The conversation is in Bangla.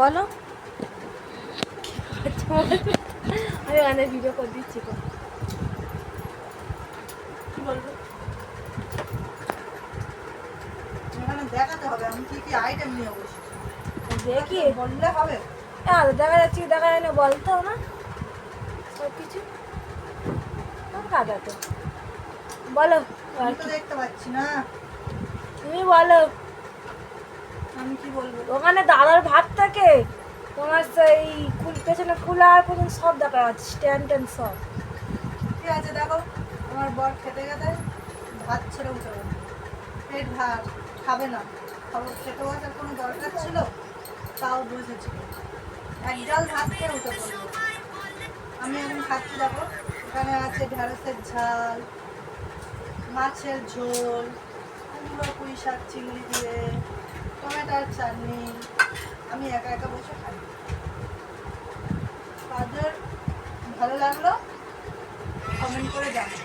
বলো। আমি অনেক ভিডিও করে দিচ্ছি তো। কি বলবো? এখানে দেখাতে হবে আমি কি কি আইটেম নিয়ে বসেছি। দেখি বললে হবে? দেখা যাচ্ছে কি দেখা যায় না, বলতো না সব কিছু কাজা তো। বলো আর আমি তো কি, দেখতে পাচ্ছি না। তুমি বলো। আমি কি বলবো? ওখানে দাদার ভাত থাকে, তোমার সেই পেছনে কুলার পর্যন্ত সব দেখা যাচ্ছে, স্ট্যান্ড ট্যান্ড সব। ঠিক আছে দেখো, আমার বর খেতে খেতে ভাত ছেড়ে উঠে গেল। পেট ভাত খাবে না, খাবার খেতে বসার কোনো দরকার ছিল? তাও বসেছিল, এক ডাল ভাত খেয়ে উঠে পড়লো। আমি এখন খাচ্ছি দেখো, এখানে আছে ঢেঁড়সের ঝাল, মাছের ঝোল, কুমড়ো পুঁই শাক চিংড়ি দিয়ে, টমেটোর চাটনি। আমি একা একা বসে খাই। তাদের ভালো লাগলো কমেন্ট করে জানাও।